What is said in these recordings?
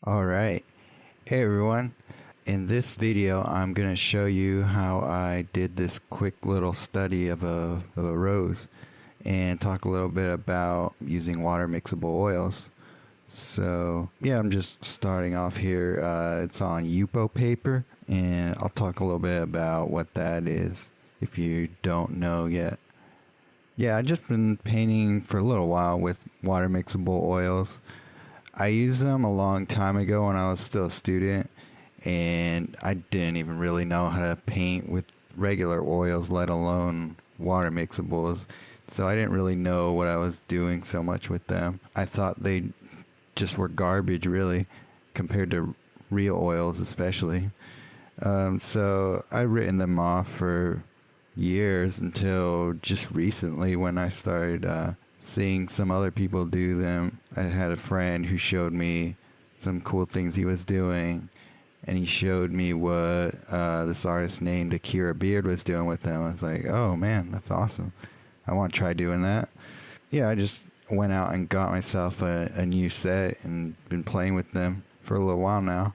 All right. Hey everyone. In this video, I'm going to show you how I did this quick little study of a rose and talk a little bit about using water mixable oils. So yeah, I'm just starting off here. It's on Yupo paper, and I'll talk a little bit about what that is if you don't know yet. Yeah, I've just been painting for a little while with water mixable oils. I used them a long time ago when I was still a student, and I didn't even really know how to paint with regular oils, let alone water mixables. So I didn't really know what I was doing so much with them. I thought they just were garbage, really, compared to real oils especially. So I've written them off for years until just recently when I started seeing some other people do them. I had a friend who showed me some cool things he was doing, and he showed me what this artist named Akira Beard was doing with them. I was like, oh man, that's awesome. I want to try doing that. Yeah, I just went out and got myself a new set and been playing with them for a little while now.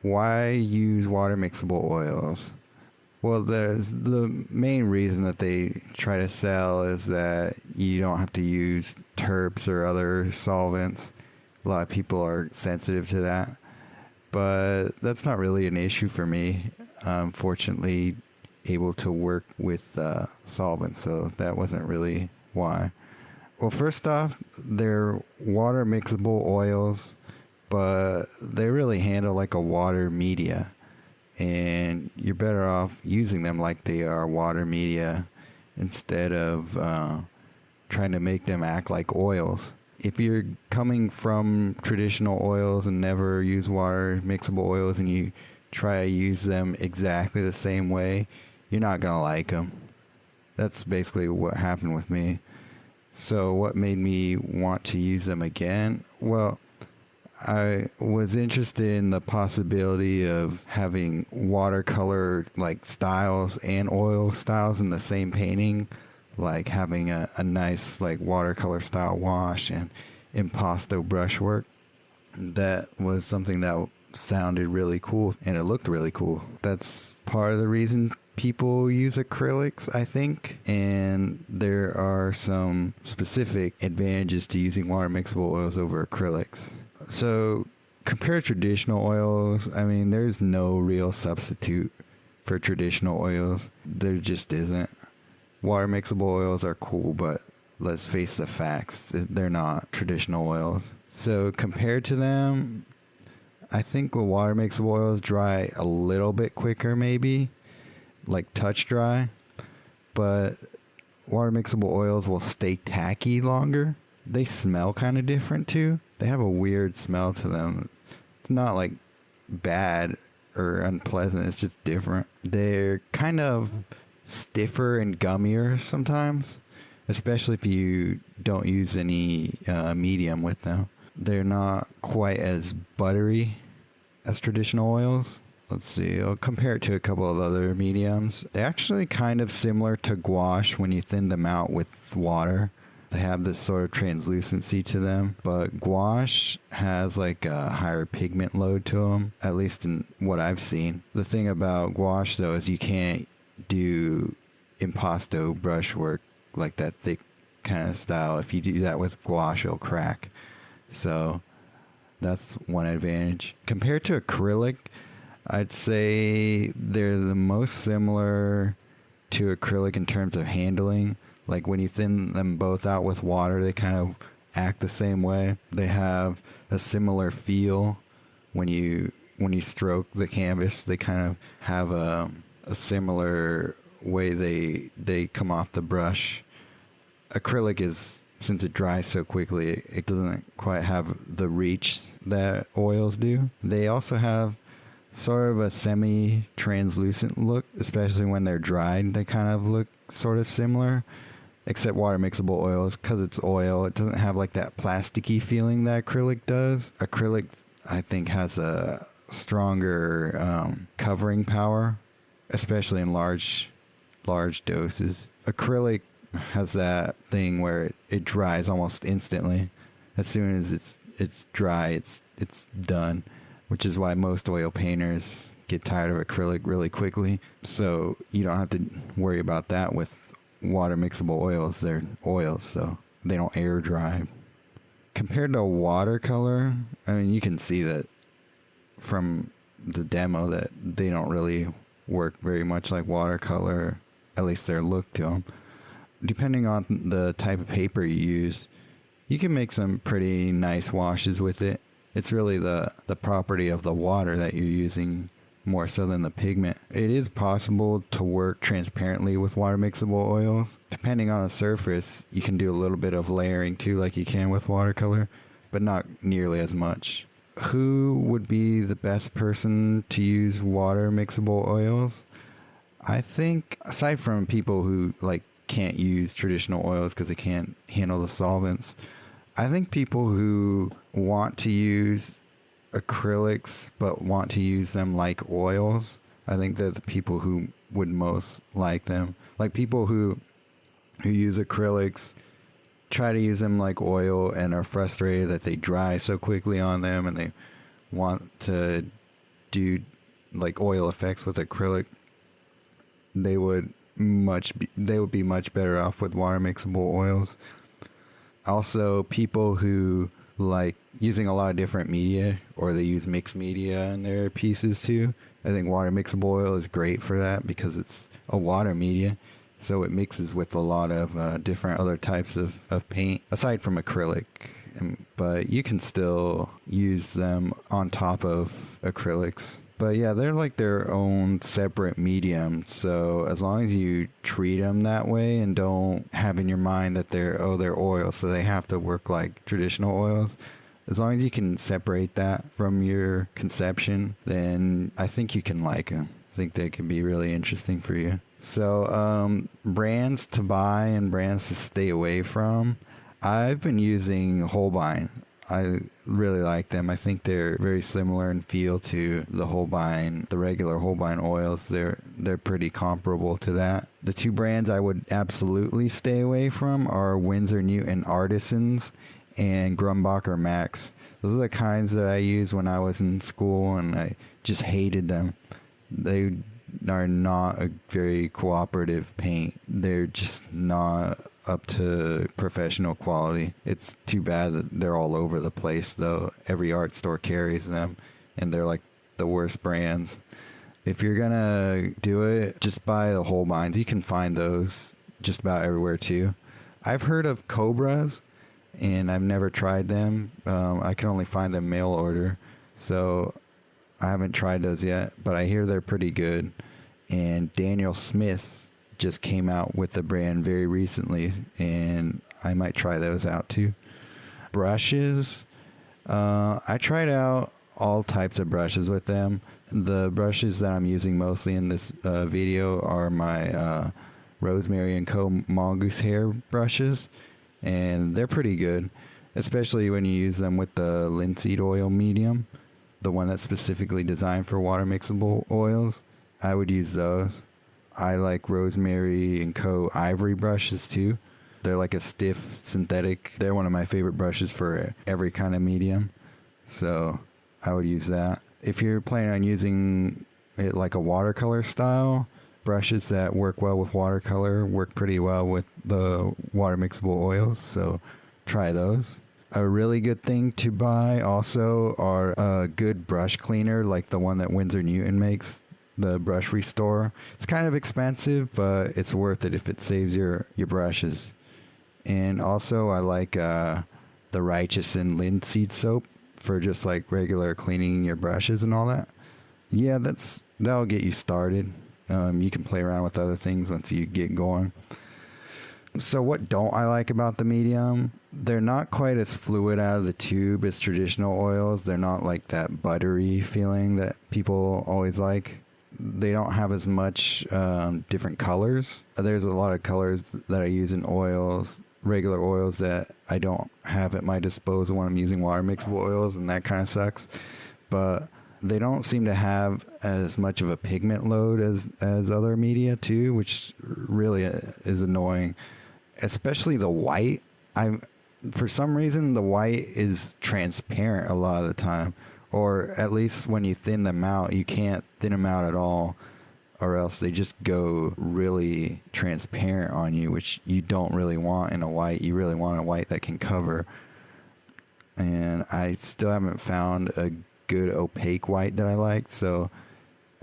Why use water mixable oils? Well, there's the main reason that they try to sell is that you don't have to use terps or other solvents. A lot of people are sensitive to that, but that's not really an issue for me. I'm fortunately able to work with solvents, so that wasn't really why. Well, first off, they're water mixable oils, but they really handle like a water media. And you're better off using them like they are water media instead of trying to make them act like oils. If you're coming from traditional oils and never use water mixable oils and you try to use them exactly the same way, you're not going to like them. That's basically what happened with me. So what made me want to use them again? Well, I was interested in the possibility of having watercolor like styles and oil styles in the same painting, like having a nice like watercolor style wash and impasto brushwork. That was something that sounded really cool and it looked really cool. That's part of the reason people use acrylics, I think, and there are some specific advantages to using water mixable oils over acrylics. So compared to traditional oils, I mean, there's no real substitute for traditional oils. There just isn't. Water mixable oils are cool, but let's face the facts, they're not traditional oils. So compared to them, I think with water mixable oils dry a little bit quicker, maybe like touch dry, but water mixable oils will stay tacky longer. They smell kind of different too. They have a weird smell to them. It's not like bad or unpleasant, it's just different. They're kind of stiffer and gummier sometimes, especially if you don't use any medium with them. They're not quite as buttery as traditional oils. Let's see, I'll compare it to a couple of other mediums. They're actually kind of similar to gouache when you thin them out with water. They have this sort of translucency to them, but gouache has like a higher pigment load to them, at least in what I've seen. The thing about gouache though is you can't do impasto brushwork like that thick kind of style. If you do that with gouache, it'll crack. So that's one advantage. Compared to acrylic, I'd say they're the most similar to acrylic in terms of handling. Like when you thin them both out with water, they kind of act the same way. They have a similar feel when you stroke the canvas. They kind of have a similar way they come off the brush. Acrylic is, since it dries so quickly, it doesn't quite have the reach that oils do. They also have sort of a semi-translucent look, especially when they're dried. They kind of look sort of similar. Except water mixable oils, because it's oil, it doesn't have like that plasticky feeling that acrylic does. Acrylic, I think, has a stronger covering power, especially in large doses. Acrylic has that thing where it dries almost instantly. As soon as it's dry, it's done, which is why most oil painters get tired of acrylic really quickly. So you don't have to worry about that with water mixable oils. They're oils, so they don't air dry. Compared to watercolor, I mean, you can see that from the demo that they don't really work very much like watercolor, at least their look to them. Depending on the type of paper you use, you can make some pretty nice washes with it. It's really the property of the water that you're using more so than the pigment. It is possible to work transparently with water mixable oils. Depending on the surface, you can do a little bit of layering too, like you can with watercolor, but not nearly as much. Who would be the best person to use water mixable oils? I think, aside from people who can't use traditional oils because they can't handle the solvents, I think people who want to use acrylics but want to use them like oils, I think they're the people who would most like them. Like people who use acrylics, try to use them like oil and are frustrated that they dry so quickly on them, and they want to do like oil effects with acrylic, they would be much better off with water mixable oils. Also, people who like using a lot of different media, or they use mixed media in their pieces too, I think water mixable oil is great for that because it's a water media, so it mixes with a lot of different other types of paint aside from acrylic. But you can still use them on top of acrylics. But yeah, they're like their own separate medium. So as long as you treat them that way and don't have in your mind that they're oils, so they have to work like traditional oils, as long as you can separate that from your conception, then I think you can like them. I think they can be really interesting for you. So brands to buy and brands to stay away from. I've been using Holbein. I really like them. I think they're very similar in feel to the Holbein, the regular Holbein oils. They're pretty comparable to that. The two brands I would absolutely stay away from are Winsor Newton Artisans and Grumbacher Max. Those are the kinds that I used when I was in school, and I just hated them. They are not a very cooperative paint. They're just not up to professional quality. It's too bad that they're all over the place, though. Every art store carries them, and they're like the worst brands. If you're gonna do it, just buy the Holbeins. You can find those just about everywhere too. I've heard of Cobras, and I've never tried them. I can only find them mail order, so I haven't tried those yet, but I hear they're pretty good. And Daniel Smith just came out with the brand very recently, and I might try those out too. Brushes, I tried out all types of brushes with them. The brushes that I'm using mostly in this video are my Rosemary & Co. Mongoose hair brushes, and they're pretty good, especially when you use them with the linseed oil medium, the one that's specifically designed for water mixable oils. I would use those. I like Rosemary & Co. ivory brushes too. They're like a stiff synthetic. They're one of my favorite brushes for every kind of medium, so I would use that. If you're planning on using it like a watercolor style, brushes that work well with watercolor work pretty well with the water mixable oils, so try those. A really good thing to buy also are a good brush cleaner like the one that Winsor Newton makes, the Brush Restore. It's kind of expensive, but it's worth it if it saves your brushes. And also I like the Righteous and Linseed soap for just like regular cleaning your brushes and all that. Yeah, that'll get you started. You can play around with other things once you get going. So what don't I like about the medium? They're not quite as fluid out of the tube as traditional oils. They're not like that buttery feeling that people always like. They don't have as much different colors. There's a lot of colors that I use in oils, regular oils, that I don't have at my disposal when I'm using water mixable oils, and that kind of sucks. But they don't seem to have as much of a pigment load as other media too, which really is annoying. Especially the white. for some reason, the white is transparent a lot of the time. Or at least when you thin them out, you can't thin them out at all, or else they just go really transparent on you, which you don't really want in a white. You really want a white that can cover. And I still haven't found a good opaque white that I like. So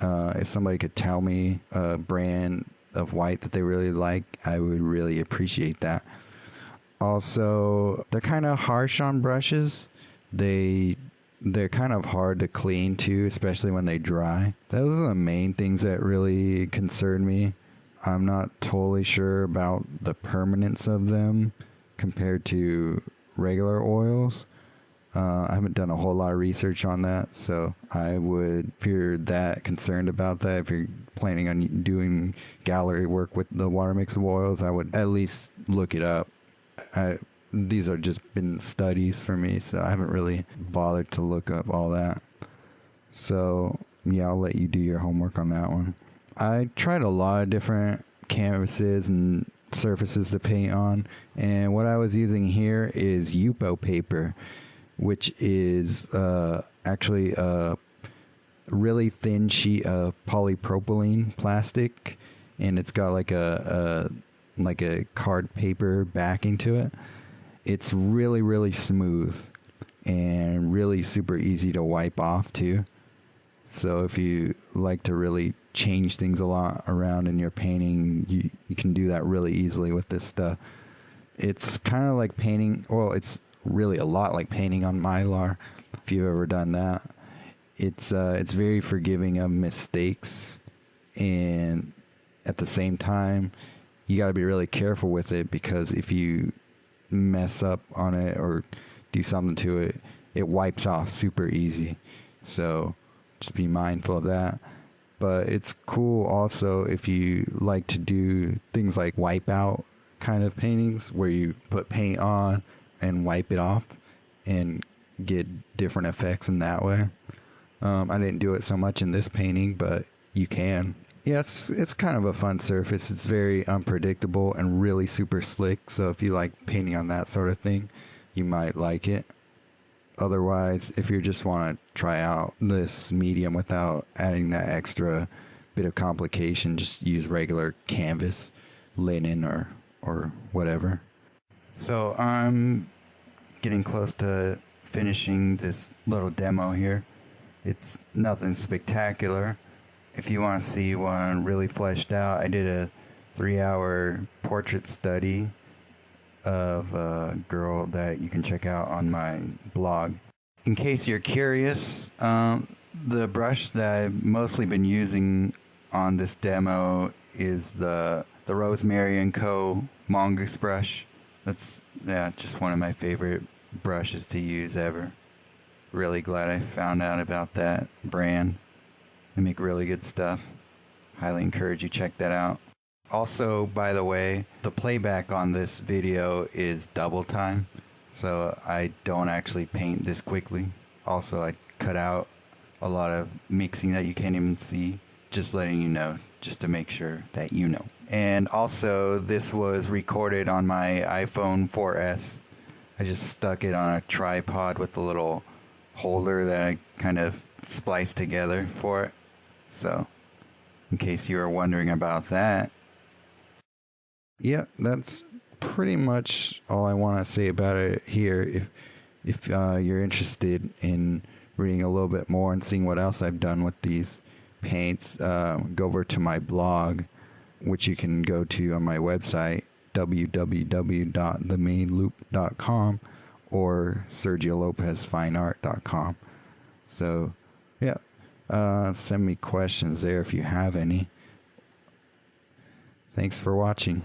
if somebody could tell me a brand of white that they really like, I would really appreciate that. Also, they're kind of harsh on brushes. They're kind of hard to clean too, especially when they dry. Those are the main things that really concern me. I'm not totally sure about the permanence of them compared to regular oils. I haven't done a whole lot of research on that, so I would, if you're that concerned about that, if you're planning on doing gallery work with the water mixable oils, I would at least look it up. These are just been studies for me, so I haven't really bothered to look up all that. So yeah, I'll let you do your homework on that one. I tried a lot of different canvases and surfaces to paint on, and what I was using here is Yupo paper, which is actually a really thin sheet of polypropylene plastic, and it's got like a card paper backing to it. It's really, really smooth and really super easy to wipe off too. So if you like to really change things a lot around in your painting, you can do that really easily with this stuff. It's kind of like painting, well, it's really a lot like painting on Mylar, if you've ever done that. It's very forgiving of mistakes, and at the same time, you got to be really careful with it, because if you mess up on it or do something to it, it wipes off super easy. So just be mindful of that. But it's cool also if you like to do things like wipe out kind of paintings, where you put paint on and wipe it off and get different effects in that way. I didn't do it so much in this painting, but you can. Yeah, it's kind of a fun surface. It's very unpredictable and really super slick. So if you like painting on that sort of thing, you might like it. Otherwise, if you just want to try out this medium without adding that extra bit of complication, just use regular canvas, linen, or whatever. So I'm getting close to finishing this little demo here. It's nothing spectacular. If you want to see one really fleshed out, I did a 3-hour portrait study of a girl that you can check out on my blog. In case you're curious, the brush that I've mostly been using on this demo is the Rosemary & Co. Mongoose brush. That's just one of my favorite brushes to use ever. Really glad I found out about that brand. They make really good stuff. Highly encourage you check that out. Also, by the way, the playback on this video is double time, so I don't actually paint this quickly. Also, I cut out a lot of mixing that you can't even see, just letting you know, just to make sure that you know. And also, this was recorded on my iPhone 4S. I just stuck it on a tripod with a little holder that I kind of spliced together for it. So, in case you were wondering about that. Yeah, that's pretty much all I want to say about it here. If you're interested in reading a little bit more and seeing what else I've done with these paints, go over to my blog, which you can go to on my website, www.themainloop.com, or sergiolopezfineart.com. So, yeah, send me questions there if you have any. Thanks for watching.